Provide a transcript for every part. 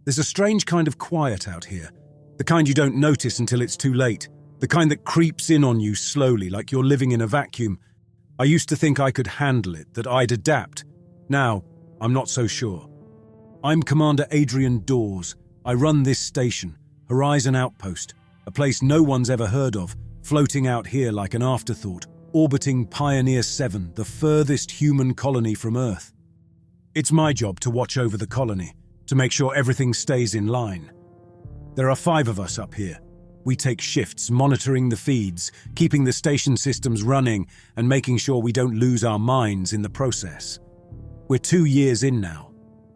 There's a strange kind of quiet out here, the kind you don't notice until it's too late, the kind that creeps in on you slowly like you're living in a vacuum. I used to think I could handle it, that I'd adapt. Now, I'm not so sure. I'm Commander Adrian Dawes. I run this station, Horizon Outpost, a place no one's ever heard of, floating out here like an afterthought, orbiting Pioneer 7, the furthest human colony from Earth. It's my job to watch over the colony, to make sure everything stays in line. There are 5 of us up here. We take shifts, monitoring the feeds, keeping the station systems running, and making sure we don't lose our minds in the process. We're 2 years in now.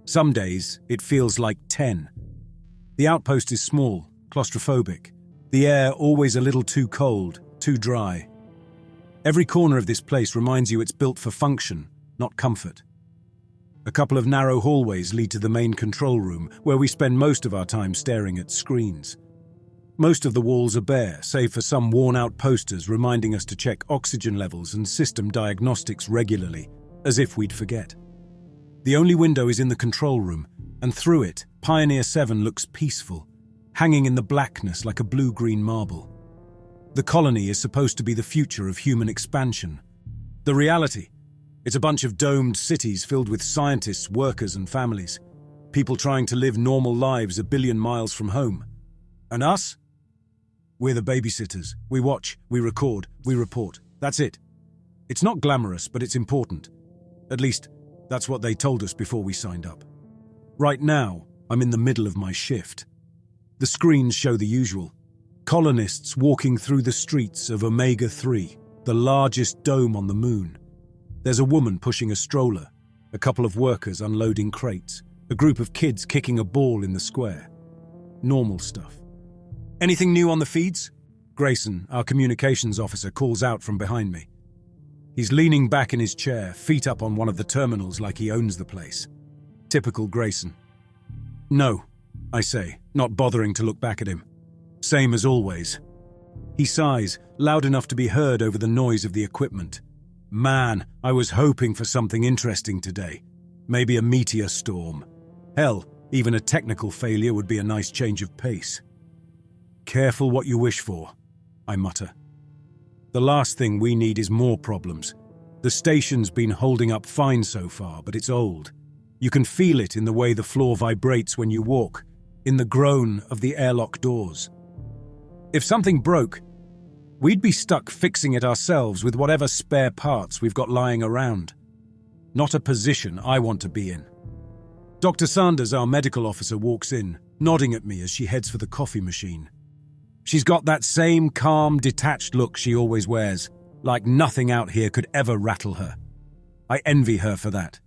Some days, it feels like 10. The outpost is small, claustrophobic. The air always a little too cold, too dry. Every corner of this place reminds you it's built for function, not comfort. A couple of narrow hallways lead to the main control room, where we spend most of our time staring at screens. Most of the walls are bare, save for some worn-out posters reminding us to check oxygen levels and system diagnostics regularly, as if we'd forget. The only window is in the control room, and through it, Pioneer 7 looks peaceful, hanging in the blackness like a blue-green marble. The colony is supposed to be the future of human expansion. The reality? It's a bunch of domed cities filled with scientists, workers, and families. People trying to live normal lives a billion miles from home. And us? We're the babysitters. We watch, we record, we report. That's it. It's not glamorous, but it's important. At least, that's what they told us before we signed up. Right now, I'm in the middle of my shift. The screens show the usual. Colonists walking through the streets of Omega 3, the largest dome on the moon. There's a woman pushing a stroller, a couple of workers unloading crates, a group of kids kicking a ball in the square. Normal stuff. Anything new on the feeds? Grayson, our communications officer, calls out from behind me. He's leaning back in his chair, feet up on one of the terminals like he owns the place. Typical Grayson. No, I say, not bothering to look back at him. Same as always. He sighs, loud enough to be heard over the noise of the equipment. Man, I was hoping for something interesting today. Maybe a meteor storm. Hell, even a technical failure would be a nice change of pace. Careful what you wish for, I mutter. The last thing we need is more problems. The station's been holding up fine so far, but it's old. You can feel it in the way the floor vibrates when you walk, in the groan of the airlock doors. If something broke, we'd be stuck fixing it ourselves with whatever spare parts we've got lying around. Not a position I want to be in. Dr. Sanders, our medical officer, walks in, nodding at me as she heads for the coffee machine. She's got that same calm, detached look she always wears, like nothing out here could ever rattle her. I envy her for that.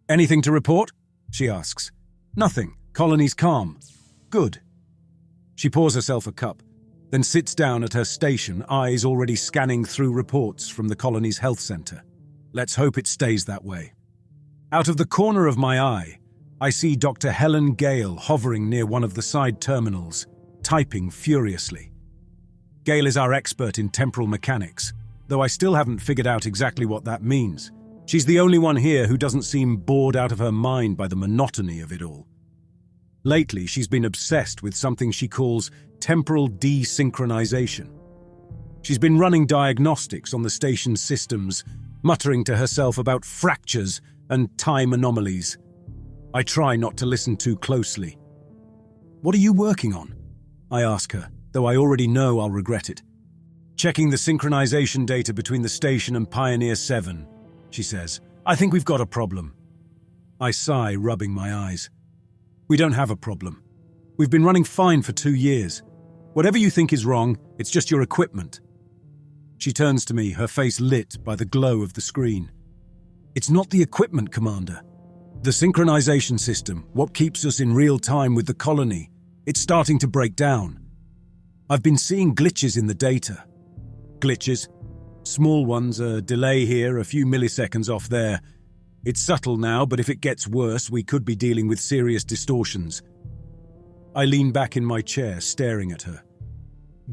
Anything to report? She asks. Nothing. Colony's calm. Good. She pours herself a cup, then sits down at her station, eyes already scanning through reports from the colony's health center. Let's hope it stays that way. Out of the corner of my eye, I see Dr. Helen Gail hovering near one of the side terminals, typing furiously. Gail is our expert in temporal mechanics, though I still haven't figured out exactly what that means. She's the only one here who doesn't seem bored out of her mind by the monotony of it all. Lately, she's been obsessed with something she calls temporal desynchronization. She's been running diagnostics on the station's systems, muttering to herself about fractures and time anomalies. I try not to listen too closely. What are you working on? I ask her, though I already know I'll regret it. Checking the synchronization data between the station and Pioneer 7, she says. I think we've got a problem. I sigh, rubbing my eyes. We don't have a problem. We've been running fine for 2 years. Whatever you think is wrong, it's just your equipment. She turns to me, her face lit by the glow of the screen. It's not the equipment, Commander. The synchronization system, what keeps us in real time with the colony, it's starting to break down. I've been seeing glitches in the data. Glitches? Small ones, a delay here, a few milliseconds off there. It's subtle now, but if it gets worse, we could be dealing with serious distortions. I lean back in my chair, staring at her.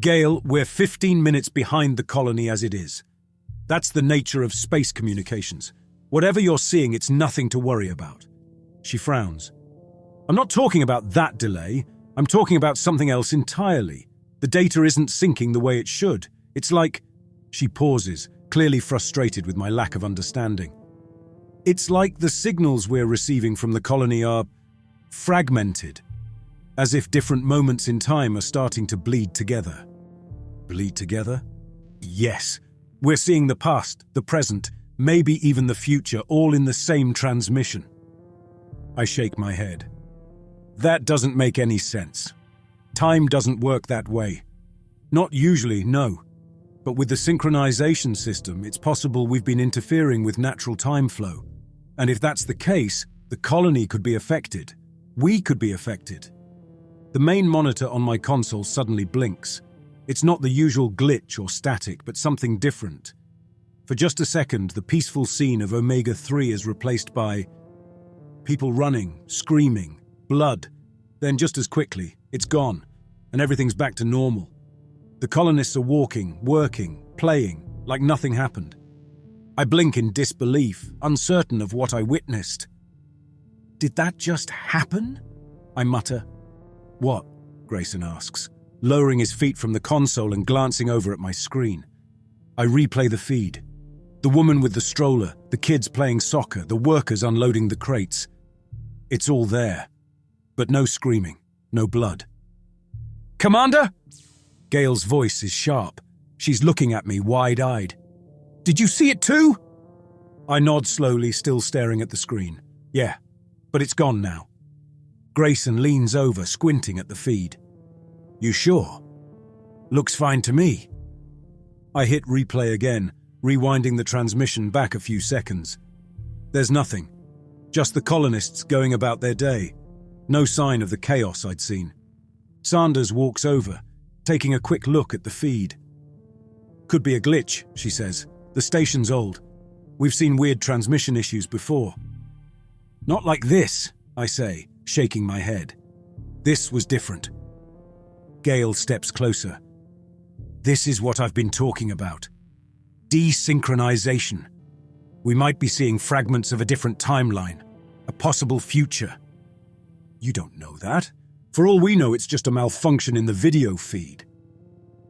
Gail, we're 15 minutes behind the colony as it is. That's the nature of space communications. Whatever you're seeing, it's nothing to worry about. She frowns. I'm not talking about that delay. I'm talking about something else entirely. The data isn't syncing the way it should. It's like... She pauses, clearly frustrated with my lack of understanding. It's like the signals we're receiving from the colony are fragmented, as if different moments in time are starting to bleed together. Bleed together? Yes. We're seeing the past, the present, maybe even the future, all in the same transmission. I shake my head. That doesn't make any sense. Time doesn't work that way. Not usually, no. But with the synchronization system, it's possible we've been interfering with natural time flow. And if that's the case, the colony could be affected. We could be affected. The main monitor on my console suddenly blinks. It's not the usual glitch or static, but something different. For just a second, the peaceful scene of Omega-3 is replaced by people running, screaming, blood. Then just as quickly, it's gone, and everything's back to normal. The colonists are walking, working, playing, like nothing happened. I blink in disbelief, uncertain of what I witnessed. Did that just happen? I mutter. What? Grayson asks, lowering his feet from the console and glancing over at my screen. I replay the feed. The woman with the stroller, the kids playing soccer, the workers unloading the crates. It's all there. But no screaming, no blood. Commander? Gail's voice is sharp. She's looking at me wide-eyed. Did you see it too? I nod slowly, still staring at the screen. Yeah, but it's gone now. Grayson leans over, squinting at the feed. You sure? Looks fine to me. I hit replay again, rewinding the transmission back a few seconds. There's nothing. Just the colonists going about their day. No sign of the chaos I'd seen. Sanders walks over, taking a quick look at the feed. Could be a glitch, she says. The station's old. We've seen weird transmission issues before. Not like this, I say, shaking my head. This was different. Gail steps closer. This is what I've been talking about. Desynchronization. We might be seeing fragments of a different timeline, a possible future. You don't know that. For all we know, it's just a malfunction in the video feed.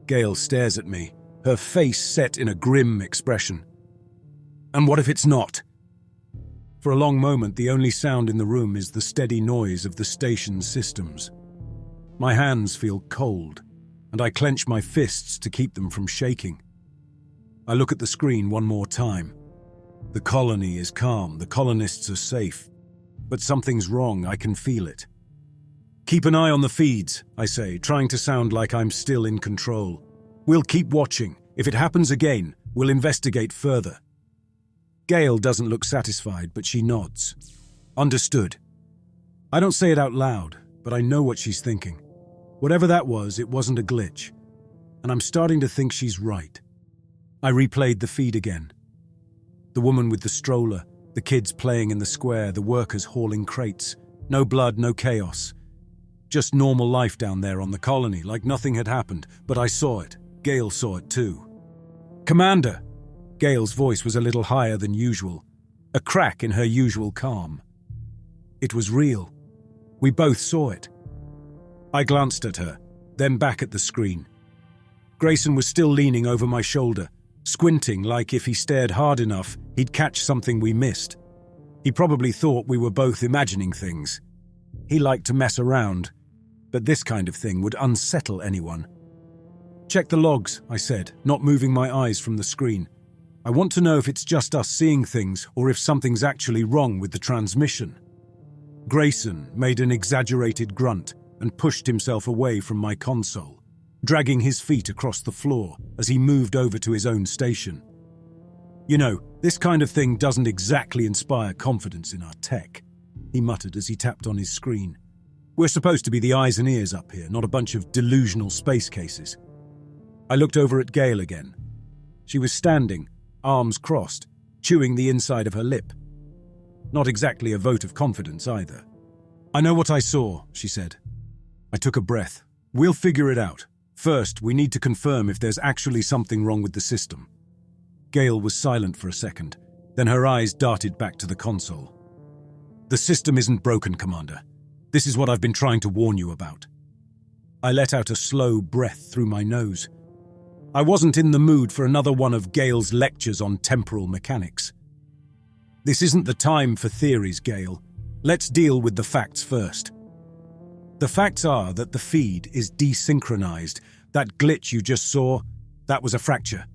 Gail stares at me, her face set in a grim expression. And what if it's not? For a long moment, the only sound in the room is the steady noise of the station's systems. My hands feel cold, and I clench my fists to keep them from shaking. I look at the screen one more time. The colony is calm, the colonists are safe. But something's wrong, I can feel it. Keep an eye on the feeds, I say, trying to sound like I'm still in control. We'll keep watching. If it happens again, we'll investigate further. Gail doesn't look satisfied, but she nods. Understood. I don't say it out loud, but I know what she's thinking. Whatever that was, it wasn't a glitch. And I'm starting to think she's right. I replayed the feed again. The woman with the stroller, the kids playing in the square, the workers hauling crates. No blood, no chaos. Just normal life down there on the colony, like nothing had happened, but I saw it. Gail saw it too. Commander! Gail's voice was a little higher than usual, a crack in her usual calm. It was real. We both saw it. I glanced at her, then back at the screen. Grayson was still leaning over my shoulder, squinting like if he stared hard enough, he'd catch something we missed. He probably thought we were both imagining things. He liked to mess around, but this kind of thing would unsettle anyone. Check the logs, I said, not moving my eyes from the screen. I want to know if it's just us seeing things or if something's actually wrong with the transmission. Grayson made an exaggerated grunt and pushed himself away from my console, dragging his feet across the floor as he moved over to his own station. You know, this kind of thing doesn't exactly inspire confidence in our tech, he muttered as he tapped on his screen. We're supposed to be the eyes and ears up here, not a bunch of delusional space cases. I looked over at Gail again. She was standing, arms crossed, chewing the inside of her lip. Not exactly a vote of confidence either. I know what I saw, she said. I took a breath. We'll figure it out. First, we need to confirm if there's actually something wrong with the system. Gail was silent for a second, then her eyes darted back to the console. The system isn't broken, Commander. This is what I've been trying to warn you about. I let out a slow breath through my nose. I wasn't in the mood for another one of Gail's lectures on temporal mechanics. This isn't the time for theories, Gail. Let's deal with the facts first. The facts are that the feed is desynchronized. That glitch you just saw, that was a fracture.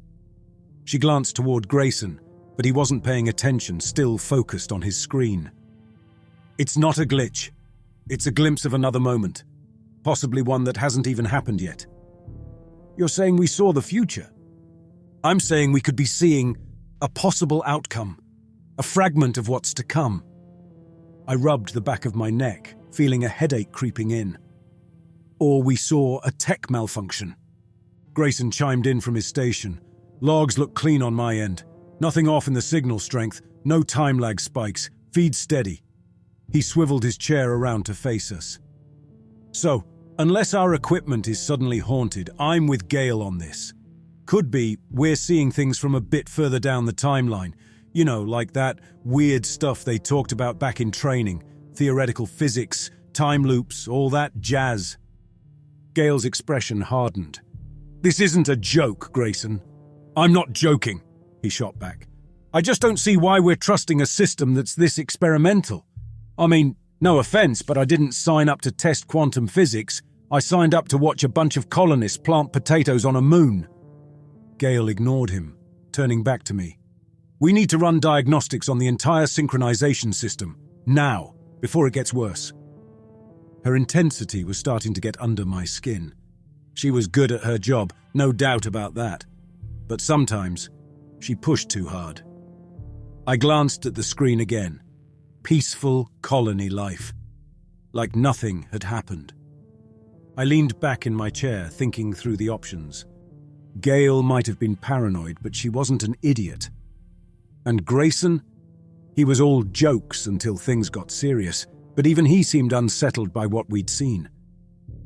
She glanced toward Grayson, but he wasn't paying attention, still focused on his screen. It's not a glitch. It's a glimpse of another moment, possibly one that hasn't even happened yet. You're saying we saw the future? I'm saying we could be seeing a possible outcome, a fragment of what's to come. I rubbed the back of my neck, feeling a headache creeping in. Or we saw a tech malfunction. Grayson chimed in from his station. Logs look clean on my end. Nothing off in the signal strength, no time lag spikes, feed steady. He swiveled his chair around to face us. So, unless our equipment is suddenly haunted, I'm with Gail on this. Could be we're seeing things from a bit further down the timeline. You know, like that weird stuff they talked about back in training. Theoretical physics, time loops, all that jazz. Gail's expression hardened. This isn't a joke, Grayson. I'm not joking, he shot back. I just don't see why we're trusting a system that's this experimental. I mean, no offense, but I didn't sign up to test quantum physics. I signed up to watch a bunch of colonists plant potatoes on a moon. Gail ignored him, turning back to me. We need to run diagnostics on the entire synchronization system, now, before it gets worse. Her intensity was starting to get under my skin. She was good at her job, no doubt about that. But sometimes, she pushed too hard. I glanced at the screen again. Peaceful colony life. Like nothing had happened. I leaned back in my chair, thinking through the options. Gail might have been paranoid, but she wasn't an idiot. And Grayson? He was all jokes until things got serious, but even he seemed unsettled by what we'd seen.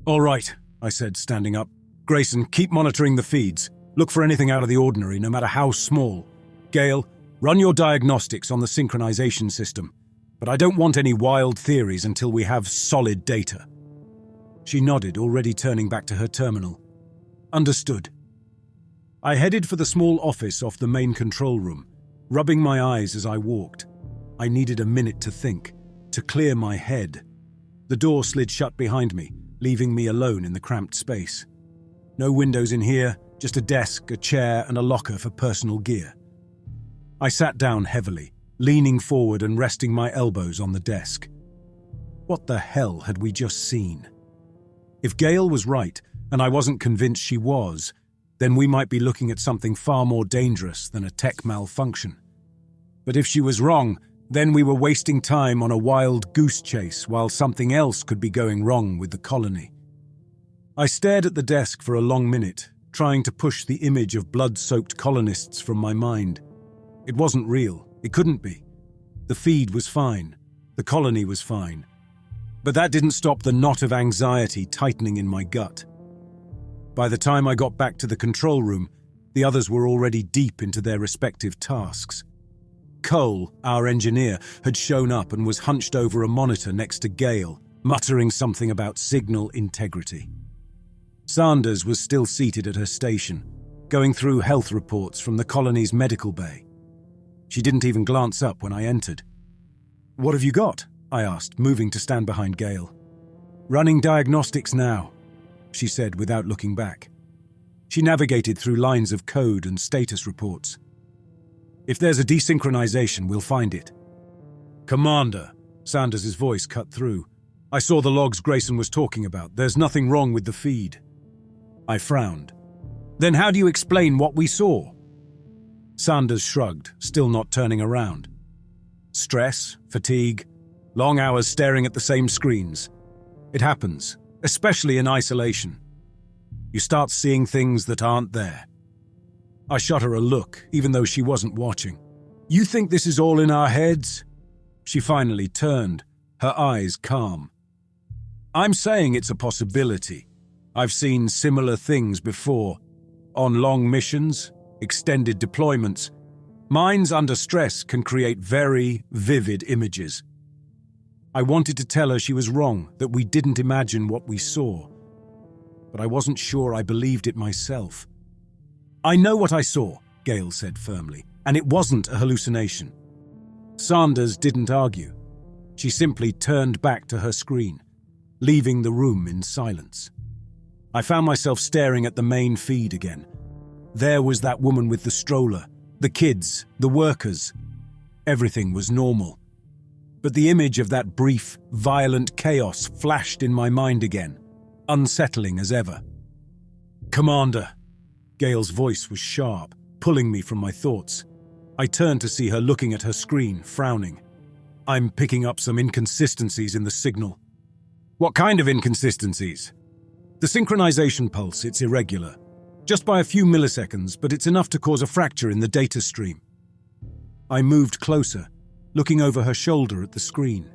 All right, I said, standing up. Grayson, keep monitoring the feeds. Look for anything out of the ordinary, no matter how small. Gail, run your diagnostics on the synchronization system, but I don't want any wild theories until we have solid data. She nodded, already turning back to her terminal. Understood. I headed for the small office off the main control room, rubbing my eyes as I walked. I needed a minute to think, to clear my head. The door slid shut behind me, leaving me alone in the cramped space. No windows in here, just a desk, a chair, and a locker for personal gear. I sat down heavily, leaning forward and resting my elbows on the desk. What the hell had we just seen? If Gail was right, and I wasn't convinced she was, then we might be looking at something far more dangerous than a tech malfunction. But if she was wrong, then we were wasting time on a wild goose chase while something else could be going wrong with the colony. I stared at the desk for a long minute, trying to push the image of blood-soaked colonists from my mind. It wasn't real. It couldn't be. The feed was fine. The colony was fine. But that didn't stop the knot of anxiety tightening in my gut. By the time I got back to the control room, the others were already deep into their respective tasks. Cole, our engineer, had shown up and was hunched over a monitor next to Gail, muttering something about signal integrity. Sanders was still seated at her station, going through health reports from the colony's medical bay. She didn't even glance up when I entered. "What have you got?" I asked, moving to stand behind Gail. "Running diagnostics now," she said without looking back. She navigated through lines of code and status reports. "If there's a desynchronization, we'll find it." "Commander," Sanders' voice cut through. "I saw the logs Grayson was talking about. There's nothing wrong with the feed." I frowned. "Then how do you explain what we saw?" Sanders shrugged, still not turning around. "Stress, fatigue, long hours staring at the same screens. It happens, especially in isolation. You start seeing things that aren't there." I shot her a look, even though she wasn't watching. "You think this is all in our heads?" She finally turned, her eyes calm. "I'm saying it's a possibility. I've seen similar things before. On long missions, extended deployments. Minds under stress can create very vivid images." I wanted to tell her she was wrong, that we didn't imagine what we saw. But I wasn't sure I believed it myself. "I know what I saw," Gail said firmly, "and it wasn't a hallucination." Sanders didn't argue. She simply turned back to her screen, leaving the room in silence. I found myself staring at the main feed again. There was that woman with the stroller, the kids, the workers. Everything was normal. But the image of that brief, violent chaos flashed in my mind again, unsettling as ever. "Commander!" Gail's voice was sharp, pulling me from my thoughts. I turned to see her looking at her screen, frowning. "I'm picking up some inconsistencies in the signal." "What kind of inconsistencies?" "The synchronization pulse, it's irregular. Just by a few milliseconds, but it's enough to cause a fracture in the data stream." I moved closer, looking over her shoulder at the screen.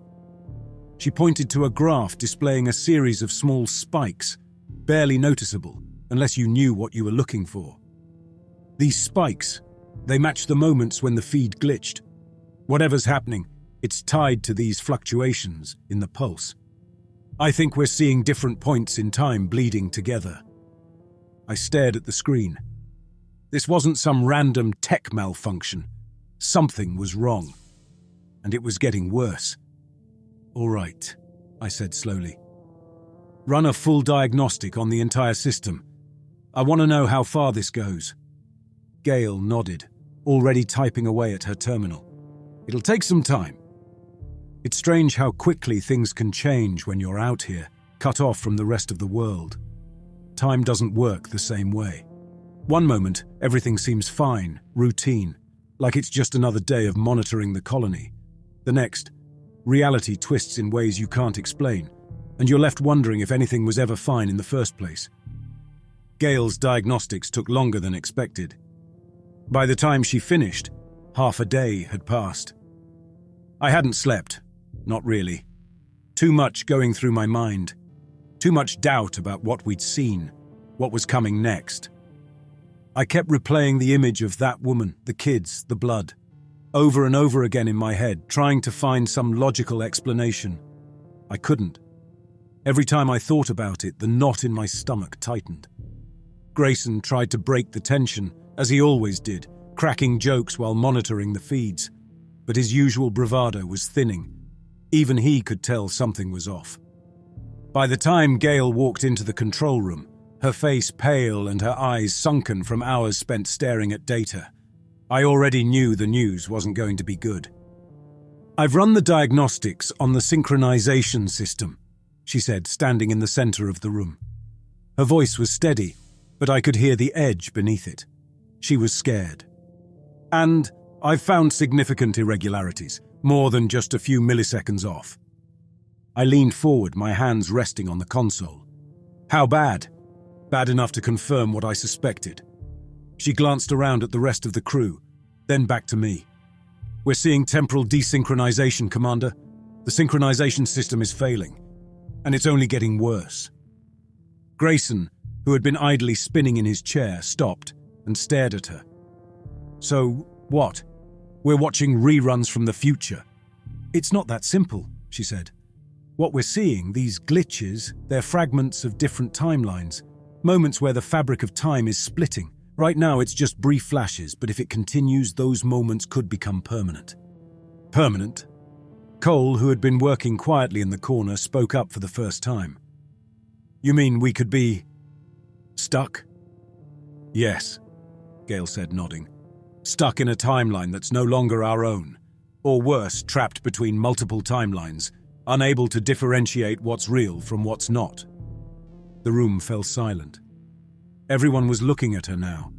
She pointed to a graph displaying a series of small spikes, barely noticeable unless you knew what you were looking for. These spikes, they match the moments when the feed glitched. Whatever's happening, it's tied to these fluctuations in the pulse. I think we're seeing different points in time bleeding together. I stared at the screen. This wasn't some random tech malfunction. Something was wrong. And it was getting worse. "All right," I said slowly. "Run a full diagnostic on the entire system. I want to know how far this goes." Gail nodded, already typing away at her terminal. "It'll take some time." It's strange how quickly things can change when you're out here, cut off from the rest of the world. Time doesn't work the same way. One moment, everything seems fine, routine, like it's just another day of monitoring the colony. The next, reality twists in ways you can't explain, and you're left wondering if anything was ever fine in the first place. Gail's diagnostics took longer than expected. By the time she finished, half a day had passed. I hadn't slept, not really. Too much going through my mind. Too much doubt about what we'd seen, what was coming next. I kept replaying the image of that woman, the kids, the blood, over and over again in my head, trying to find some logical explanation. I couldn't. Every time I thought about it, the knot in my stomach tightened. Grayson tried to break the tension, as he always did, cracking jokes while monitoring the feeds. But his usual bravado was thinning. Even he could tell something was off. By the time Gail walked into the control room, her face pale and her eyes sunken from hours spent staring at data, I already knew the news wasn't going to be good. "I've run the diagnostics on the synchronization system," she said, standing in the center of the room. Her voice was steady, but I could hear the edge beneath it. She was scared. "And I've found significant irregularities, more than just a few milliseconds off." I leaned forward, my hands resting on the console. "How bad?" "Bad enough to confirm what I suspected." She glanced around at the rest of the crew, then back to me. "We're seeing temporal desynchronization, Commander. The synchronization system is failing, and it's only getting worse." Grayson, who had been idly spinning in his chair, stopped and stared at her. "So, what? We're watching reruns from the future." "It's not that simple," she said. "What we're seeing, these glitches, they're fragments of different timelines, moments where the fabric of time is splitting. Right now it's just brief flashes, but if it continues, those moments could become permanent." "Permanent?" Cole, who had been working quietly in the corner, spoke up for the first time. "You mean we could be stuck?" "Yes," Gail said, nodding. "Stuck in a timeline that's no longer our own. Or worse, trapped between multiple timelines, unable to differentiate what's real from what's not." The room fell silent. Everyone was looking at her now,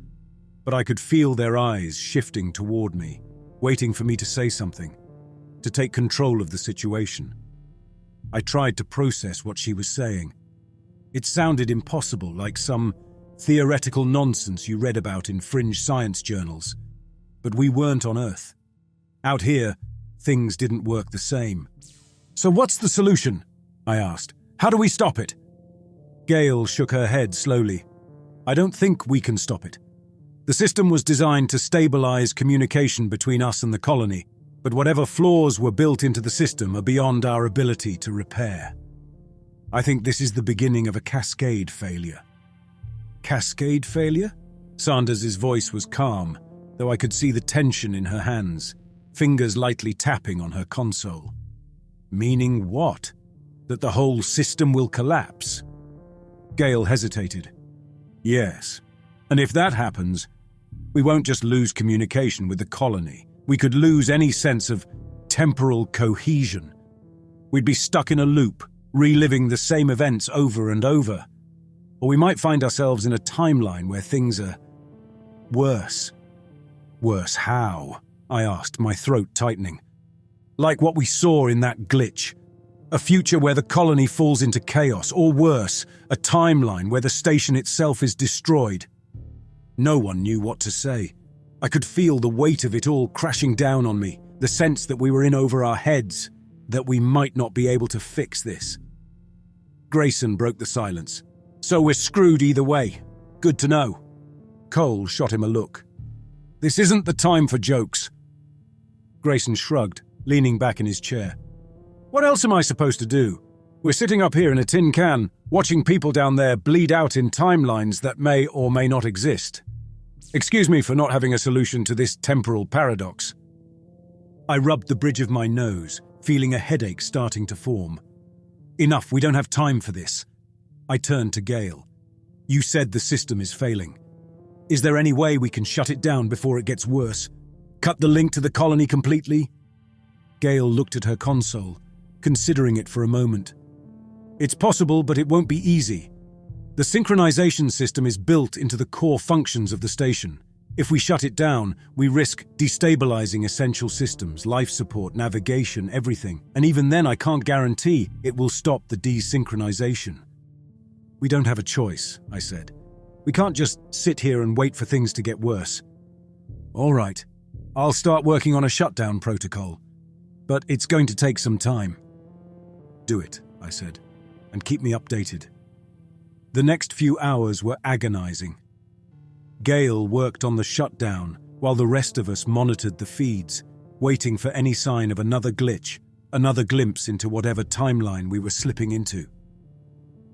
but I could feel their eyes shifting toward me, waiting for me to say something, to take control of the situation. I tried to process what she was saying. It sounded impossible, like some theoretical nonsense you read about in fringe science journals. But we weren't on Earth. Out here, things didn't work the same. "So what's the solution?" I asked. "How do we stop it?" Gail shook her head slowly. "I don't think we can stop it. The system was designed to stabilize communication between us and the colony. but whatever flaws were built into the system are beyond our ability to repair. I think this is the beginning of a Cascade failure. Cascade failure? Sanders's voice was calm, though I could see the tension in her hands, fingers lightly tapping on her console. Meaning what? That the whole system will collapse? Gail hesitated. Yes, and if that happens, we won't just lose communication with the colony. We could lose any sense of temporal cohesion. We'd be stuck in a loop, reliving the same events over and over. Or we might find ourselves in a timeline where things are worse. Worse how? I asked, my throat tightening. Like what we saw in that glitch. A future where the colony falls into chaos, or worse, a timeline where the station itself is destroyed. No one knew what to say. I could feel the weight of it all crashing down on me, the sense that we were in over our heads, that we might not be able to fix this. Grayson broke the silence. So we're screwed either way. Good to know. Cole shot him a look. This isn't the time for jokes. Grayson shrugged, leaning back in his chair. What else am I supposed to do? We're sitting up here in a tin can, watching people down there bleed out in timelines that may or may not exist. Excuse me for not having a solution to this temporal paradox. I rubbed the bridge of my nose, feeling a headache starting to form. Enough, we don't have time for this. I turned to Gail. You said the system is failing. Is there any way we can shut it down before it gets worse? Cut the link to the colony completely? Gail looked at her console, considering it for a moment. It's possible, but it won't be easy. The synchronization system is built into the core functions of the station. If we shut it down, we risk destabilizing essential systems, life support, navigation, everything. And even then, I can't guarantee it will stop the desynchronization. We don't have a choice, I said. We can't just sit here and wait for things to get worse. All right, I'll start working on a shutdown protocol. But it's going to take some time. Do it, I said, and keep me updated. The next few hours were agonizing. Gail worked on the shutdown while the rest of us monitored the feeds, waiting for any sign of another glitch, another glimpse into whatever timeline we were slipping into.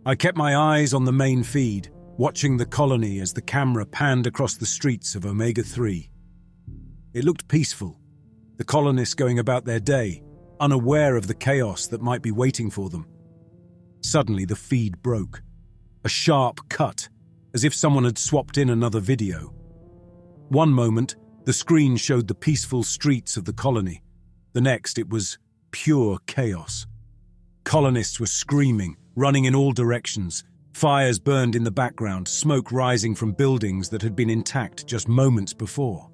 I kept my eyes on the main feed, watching the colony as the camera panned across the streets of Omega-3. It looked peaceful, the colonists going about their day, unaware of the chaos that might be waiting for them. Suddenly the feed broke. A sharp cut, as if someone had swapped in another video. One moment, the screen showed the peaceful streets of the colony. The next, it was pure chaos. Colonists were screaming, running in all directions. Fires burned in the background, smoke rising from buildings that had been intact just moments before.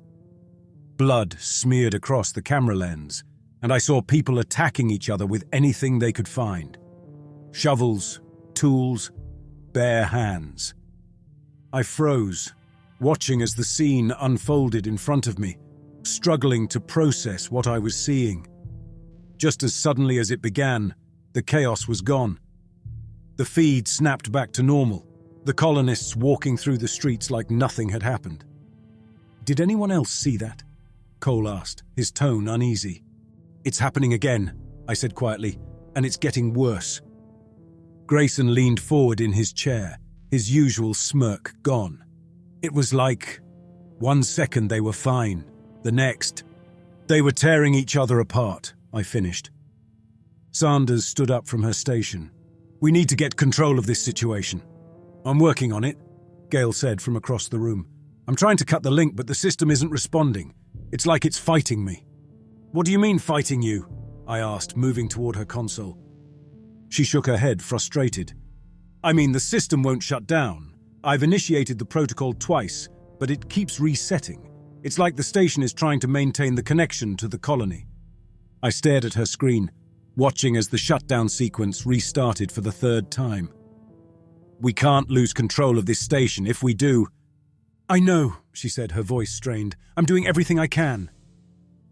Blood smeared across the camera lens, and I saw people attacking each other with anything they could find. Shovels, tools, bare hands. I froze, watching as the scene unfolded in front of me, struggling to process what I was seeing. Just as suddenly as it began, the chaos was gone. The feed snapped back to normal, the colonists walking through the streets like nothing had happened. Did anyone else see that? Cole asked, his tone uneasy. It's happening again, I said quietly, and it's getting worse. Grayson leaned forward in his chair, his usual smirk gone. It was like, 1 second they were fine, the next, they were tearing each other apart, I finished. Sanders stood up from her station. We need to get control of this situation. I'm working on it, Gail said from across the room. I'm trying to cut the link, but the system isn't responding. It's like it's fighting me. What do you mean, fighting you? I asked, moving toward her console. She shook her head, frustrated. I mean, the system won't shut down. I've initiated the protocol twice, but it keeps resetting. It's like the station is trying to maintain the connection to the colony. I stared at her screen, watching as the shutdown sequence restarted for the 3rd time. We can't lose control of this station. If we do... I know, she said, her voice strained. I'm doing everything I can.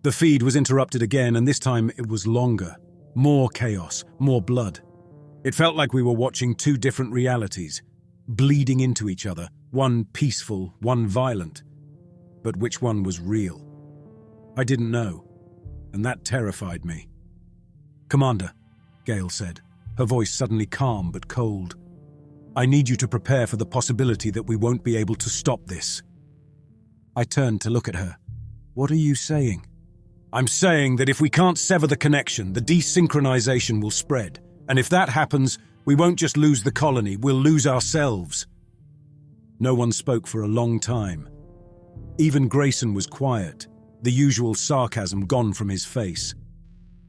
The feed was interrupted again, and this time it was longer. More chaos, more blood. It felt like we were watching 2 different realities, bleeding into each other, one peaceful, one violent. But which one was real? I didn't know. and that terrified me. "Commander," Gail said, her voice suddenly calm but cold. "I need you to prepare for the possibility that we won't be able to stop this." I turned to look at her. "What are you saying?" "I'm saying that if we can't sever the connection, the desynchronization will spread. And if that happens, we won't just lose the colony, we'll lose ourselves." No one spoke for a long time. Even Grayson was quiet, the usual sarcasm gone from his face.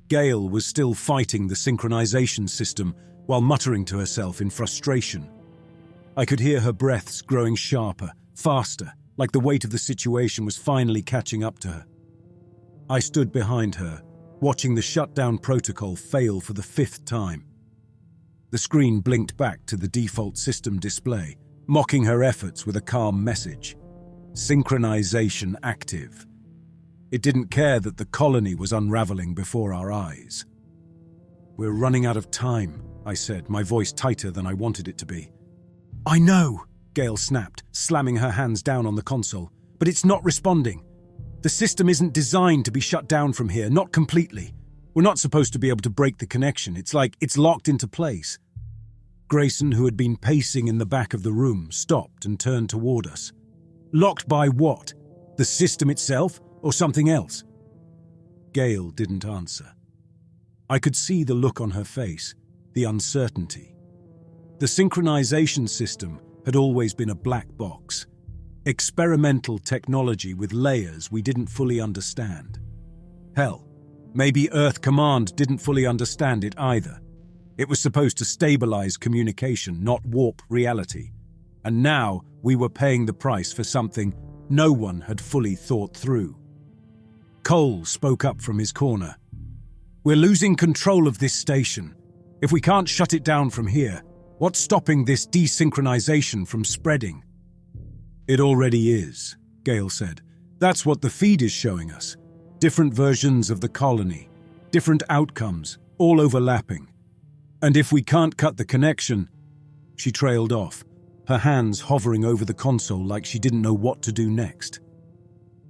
Gail was still fighting the synchronization system while muttering to herself in frustration. I could hear her breaths growing sharper, faster, like the weight of the situation was finally catching up to her. I stood behind her, watching the shutdown protocol fail for the 5th time. The screen blinked back to the default system display, mocking her efforts with a calm message. Synchronization active. It didn't care that the colony was unraveling before our eyes. "We're running out of time," I said, my voice tighter than I wanted it to be. "I know," Gail snapped, slamming her hands down on the console, "but it's not responding. The system isn't designed to be shut down from here, not completely. We're not supposed to be able to break the connection. It's like it's locked into place." Grayson, who had been pacing in the back of the room, stopped and turned toward us. "Locked by what? The system itself, or something else?" Gail didn't answer. I could see the look on her face, the uncertainty. The synchronization system had always been a black box. Experimental technology with layers we didn't fully understand. Hell, maybe Earth Command didn't fully understand it either. It was supposed to stabilize communication, not warp reality. And now we were paying the price for something no one had fully thought through. Cole spoke up from his corner. "We're losing control of this station. If we can't shut it down from here, what's stopping this desynchronization from spreading?" "It already is," Gail said. "That's what the feed is showing us. Different versions of the colony, different outcomes, all overlapping. And if we can't cut the connection..." She trailed off, her hands hovering over the console like she didn't know what to do next.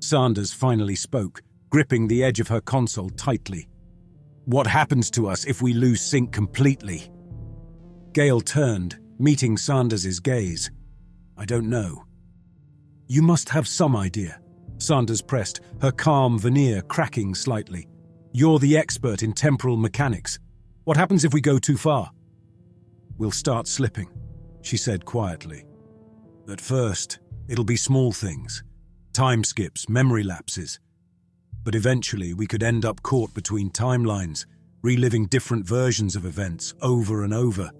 Sanders finally spoke, gripping the edge of her console tightly. "What happens to us if we lose sync completely?" Gail turned, meeting Sanders' gaze. "I don't know." "You must have some idea," Sanders pressed, her calm veneer cracking slightly. "You're the expert in temporal mechanics. What happens if we go too far?" "We'll start slipping," she said quietly. "At first, it'll be small things. Time skips, memory lapses. But eventually we could end up caught between timelines, reliving different versions of events over and over."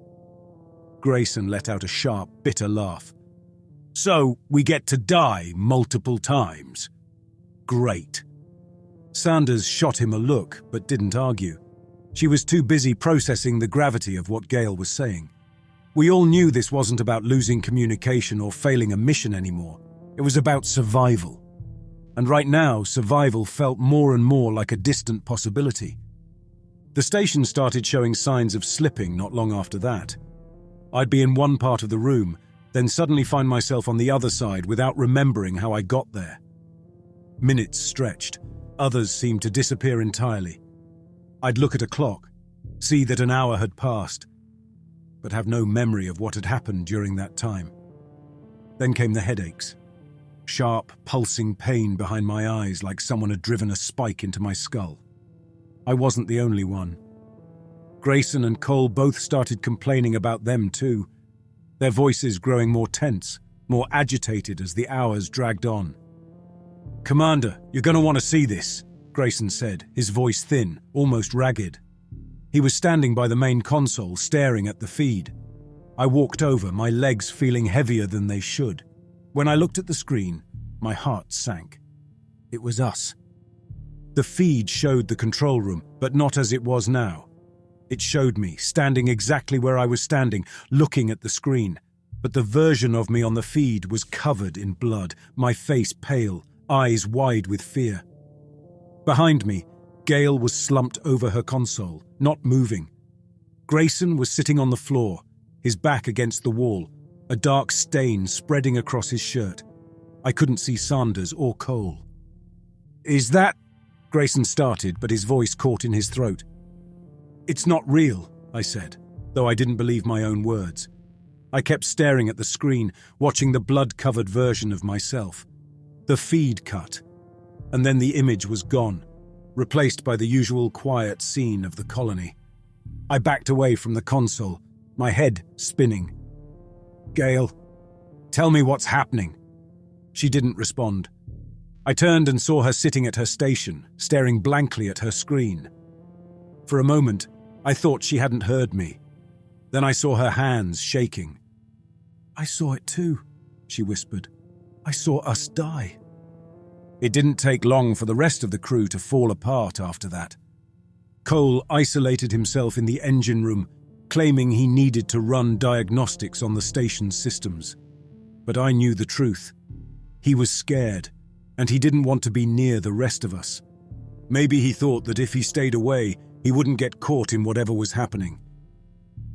Grayson let out a sharp, bitter laugh. "So we get to die multiple times? Great." Sanders shot him a look, but didn't argue. She was too busy processing the gravity of what Gail was saying. We all knew this wasn't about losing communication or failing a mission anymore. It was about survival. And right now, survival felt more and more like a distant possibility. The station started showing signs of slipping not long after that. I'd be in one part of the room, then suddenly find myself on the other side without remembering how I got there. Minutes stretched, others seemed to disappear entirely. I'd look at a clock, see that an hour had passed, but have no memory of what had happened during that time. Then came the headaches. Sharp, pulsing pain behind my eyes like someone had driven a spike into my skull. I wasn't the only one. Grayson and Cole both started complaining about them too, their voices growing more tense, more agitated as the hours dragged on. "Commander, you're going to want to see this," Grayson said, his voice thin, almost ragged. He was standing by the main console, staring at the feed. I walked over, my legs feeling heavier than they should. When I looked at the screen, my heart sank. It was us. The feed showed the control room, but not as it was now. It showed me, standing exactly where I was standing, looking at the screen. But the version of me on the feed was covered in blood, my face pale, eyes wide with fear. Behind me, Gail was slumped over her console, not moving. Grayson was sitting on the floor, his back against the wall, a dark stain spreading across his shirt. I couldn't see Sanders or Cole. "Is that..." Grayson started, but his voice caught in his throat. "It's not real," I said, though I didn't believe my own words. I kept staring at the screen, watching the blood-covered version of myself. The feed cut, and then the image was gone, replaced by the usual quiet scene of the colony. I backed away from the console, my head spinning. "Gail, tell me what's happening." She didn't respond. I turned and saw her sitting at her station, staring blankly at her screen. For a moment, I thought she hadn't heard me. Then I saw her hands shaking. "I saw it too," she whispered. "I saw us die." It didn't take long for the rest of the crew to fall apart after that. Cole isolated himself in the engine room, claiming he needed to run diagnostics on the station's systems. But I knew the truth. He was scared, and he didn't want to be near the rest of us. Maybe he thought that if he stayed away, he wouldn't get caught in whatever was happening.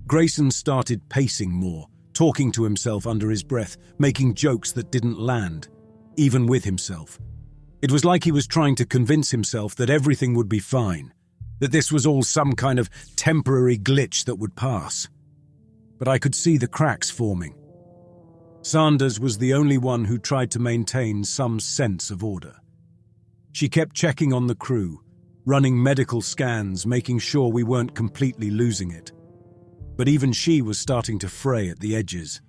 Grayson started pacing more, talking to himself under his breath, making jokes that didn't land, even with himself. It was like he was trying to convince himself that everything would be fine, that this was all some kind of temporary glitch that would pass. But I could see the cracks forming. Sanders was the only one who tried to maintain some sense of order. She kept checking on the crew, running medical scans, making sure we weren't completely losing it. But even she was starting to fray at the edges.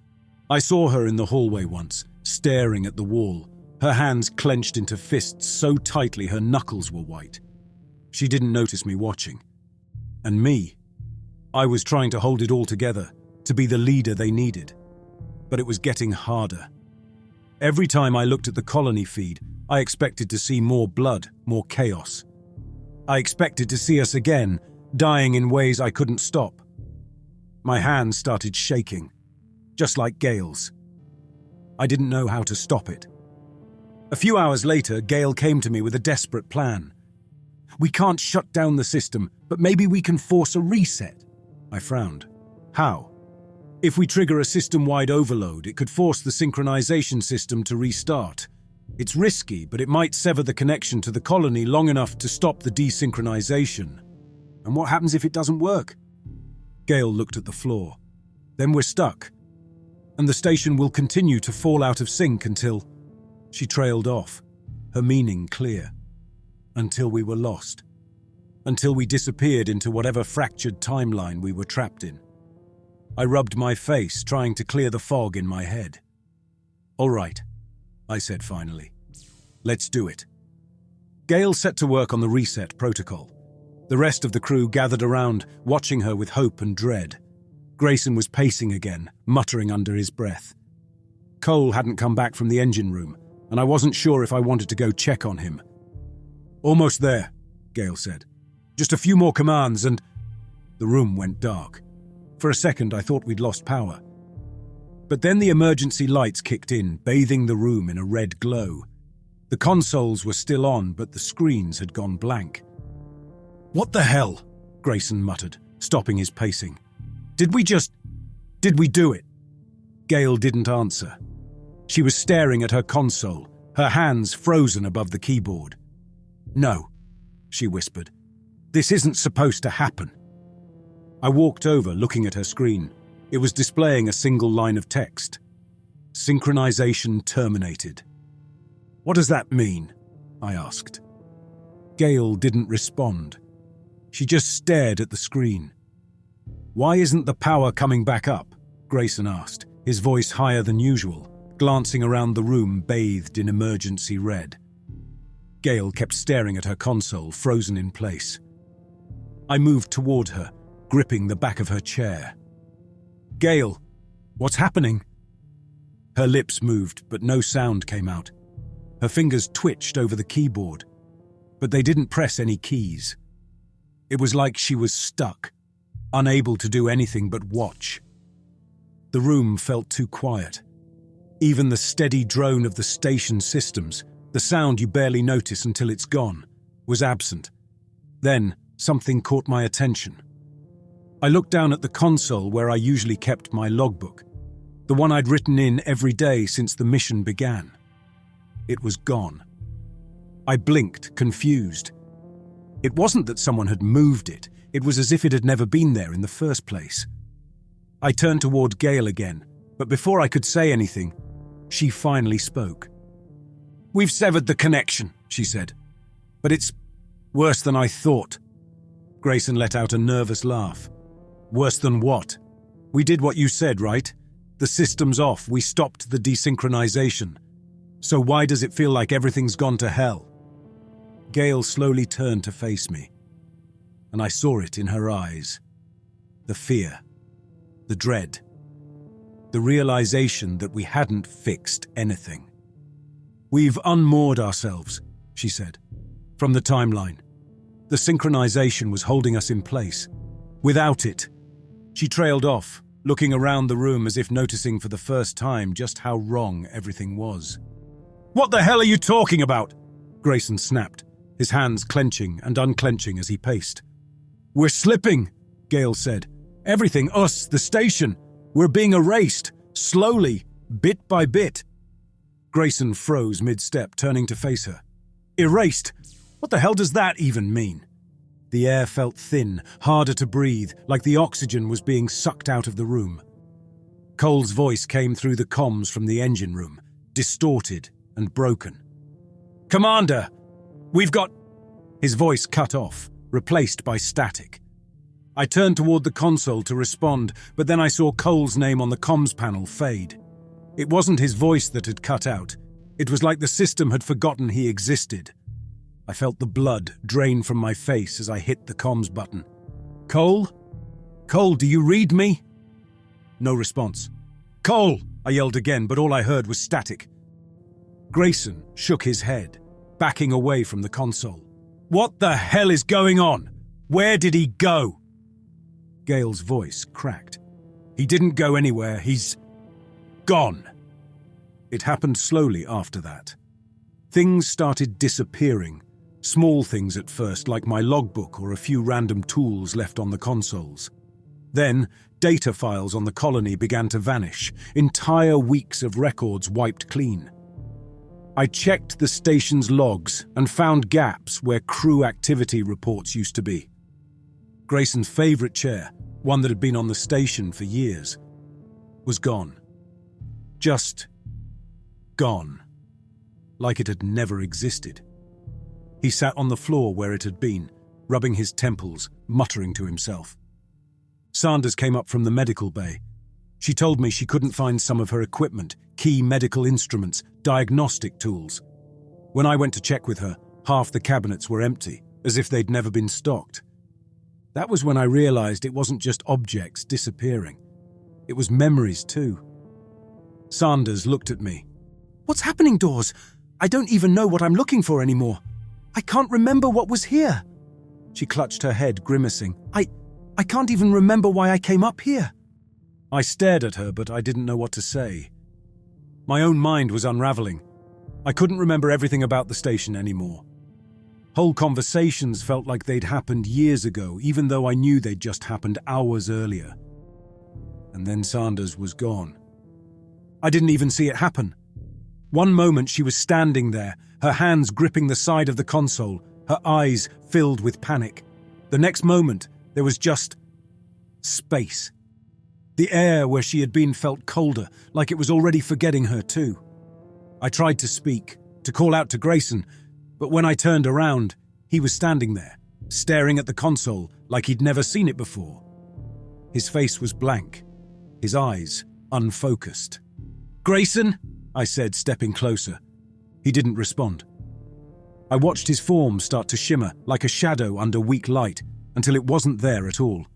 I saw her in the hallway once, staring at the wall, her hands clenched into fists so tightly her knuckles were white. She didn't notice me watching. And me. I was trying to hold it all together, to be the leader they needed. But it was getting harder. Every time I looked at the colony feed, I expected to see more blood, more chaos. I expected to see us again, dying in ways I couldn't stop. My hands started shaking, just like Gail's. I didn't know how to stop it. A few hours later, Gail came to me with a desperate plan. "We can't shut down the system, but maybe we can force a reset." I frowned. "How?" "If we trigger a system-wide overload, it could force the synchronization system to restart. It's risky, but it might sever the connection to the colony long enough to stop the desynchronization." "And what happens if it doesn't work?" Gail looked at the floor. "Then we're stuck. And the station will continue to fall out of sync until..." She trailed off, her meaning clear. "Until we were lost. Until we disappeared into whatever fractured timeline we were trapped in." I rubbed my face, trying to clear the fog in my head. "All right," I said finally. "Let's do it." Gail set to work on the reset protocol. The rest of the crew gathered around, watching her with hope and dread. Grayson was pacing again, muttering under his breath. Cole hadn't come back from the engine room, and I wasn't sure if I wanted to go check on him. "Almost there," Gail said. "Just a few more commands and..." The room went dark. For a second, I thought we'd lost power. But then the emergency lights kicked in, bathing the room in a red glow. The consoles were still on, but the screens had gone blank. "What the hell?" Grayson muttered, stopping his pacing. Did we do it?" Gail didn't answer. She was staring at her console, her hands frozen above the keyboard. "No," she whispered. "This isn't supposed to happen." I walked over, looking at her screen. It was displaying a single line of text. "Synchronization terminated." "What does that mean?" I asked. Gail didn't respond. She just stared at the screen. "Why isn't the power coming back up?" Grayson asked, his voice higher than usual, glancing around the room bathed in emergency red. Gail kept staring at her console, frozen in place. I moved toward her, gripping the back of her chair. "Gail, what's happening?" Her lips moved, but no sound came out. Her fingers twitched over the keyboard, but they didn't press any keys. It was like she was stuck, unable to do anything but watch. The room felt too quiet. Even the steady drone of the station systems, the sound you barely notice until it's gone, was absent. Then, something caught my attention. I looked down at the console where I usually kept my logbook, the one I'd written in every day since the mission began. It was gone. I blinked, confused. It wasn't that someone had moved it. It was as if it had never been there in the first place. I turned toward Gail again, but before I could say anything, she finally spoke. "We've severed the connection," she said. "But it's worse than I thought." Grayson let out a nervous laugh. "Worse than what? We did what you said, right? The system's off. We stopped the desynchronization. So why does it feel like everything's gone to hell?" Gail slowly turned to face me, and I saw it in her eyes. The fear, the dread, the realization that we hadn't fixed anything. "We've unmoored ourselves," she said, "from the timeline. The synchronization was holding us in place. Without it..." She trailed off, looking around the room as if noticing for the first time just how wrong everything was. "What the hell are you talking about?" Grayson snapped, his hands clenching and unclenching as he paced. "We're slipping," Gail said. "Everything, us, the station. We're being erased, slowly, bit by bit." Grayson froze mid-step, turning to face her. "Erased? What the hell does that even mean?" The air felt thin, harder to breathe, like the oxygen was being sucked out of the room. Cole's voice came through the comms from the engine room, distorted and broken. "Commander, we've got..." His voice cut off, replaced by static. I turned toward the console to respond, but then I saw Cole's name on the comms panel fade. It wasn't his voice that had cut out. It was like the system had forgotten he existed. I felt the blood drain from my face as I hit the comms button. "Cole? Cole, do you read me?" No response. "Cole!" I yelled again, but all I heard was static. Grayson shook his head, backing away from the console. "What the hell is going on? Where did he go?" Gail's voice cracked. "He didn't go anywhere. He's gone." It happened slowly after that. Things started disappearing. Small things at first, like my logbook or a few random tools left on the consoles. Then, data files on the colony began to vanish, entire weeks of records wiped clean. I checked the station's logs and found gaps where crew activity reports used to be. Grayson's favorite chair, one that had been on the station for years, was gone. Just gone. Like it had never existed. He sat on the floor where it had been, rubbing his temples, muttering to himself. Sanders came up from the medical bay. She told me she couldn't find some of her equipment, key medical instruments, diagnostic tools. When I went to check with her, half the cabinets were empty, as if they'd never been stocked. That was when I realized it wasn't just objects disappearing. It was memories too. Sanders looked at me. "What's happening, Dawes? I don't even know what I'm looking for anymore. I can't remember what was here." She clutched her head, grimacing. I can't even remember why I came up here." I stared at her, but I didn't know what to say. My own mind was unraveling. I couldn't remember everything about the station anymore. Whole conversations felt like they'd happened years ago, even though I knew they'd just happened hours earlier. And then Sanders was gone. I didn't even see it happen. One moment she was standing there, her hands gripping the side of the console, her eyes filled with panic. The next moment, there was just space. The air where she had been felt colder, like it was already forgetting her too. I tried to speak, to call out to Grayson, but when I turned around, he was standing there, staring at the console like he'd never seen it before. His face was blank, his eyes unfocused. "Grayson?" I said, stepping closer. He didn't respond. I watched his form start to shimmer like a shadow under weak light until it wasn't there at all.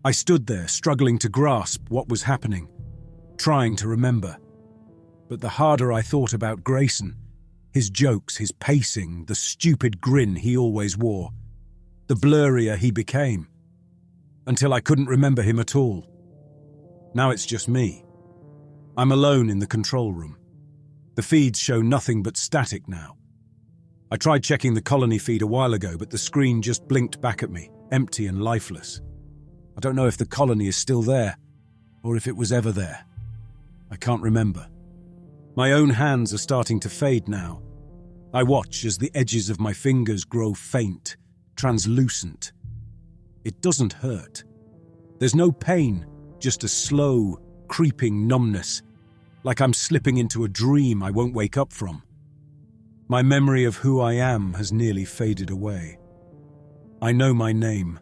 I stood there, struggling to grasp what was happening, trying to remember. But the harder I thought about Grayson, his jokes, his pacing, the stupid grin he always wore, the blurrier he became, until I couldn't remember him at all. Now it's just me. I'm alone in the control room. The feeds show nothing but static now. I tried checking the colony feed a while ago, but the screen just blinked back at me, empty and lifeless. I don't know if the colony is still there, or if it was ever there. I can't remember. My own hands are starting to fade now. I watch as the edges of my fingers grow faint, translucent. It doesn't hurt. There's no pain, just a slow, creeping numbness, like I'm slipping into a dream I won't wake up from. My memory of who I am has nearly faded away. I know my name,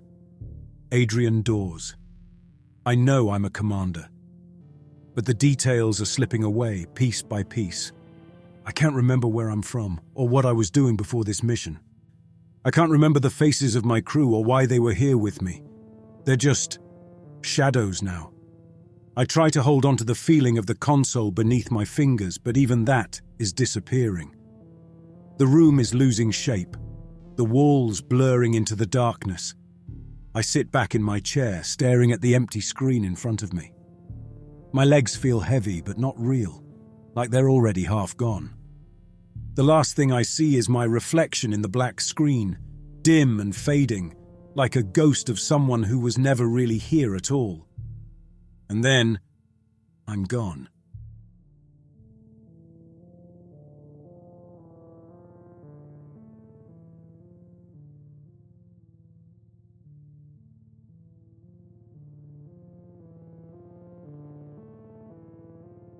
Adrian Dawes. I know I'm a commander. But the details are slipping away, piece by piece. I can't remember where I'm from, or what I was doing before this mission. I can't remember the faces of my crew or why they were here with me. They're just shadows now. I try to hold on to the feeling of the console beneath my fingers, but even that is disappearing. The room is losing shape, the walls blurring into the darkness. I sit back in my chair, staring at the empty screen in front of me. My legs feel heavy, but not real, like they're already half gone. The last thing I see is my reflection in the black screen, dim and fading, like a ghost of someone who was never really here at all. And then, I'm gone.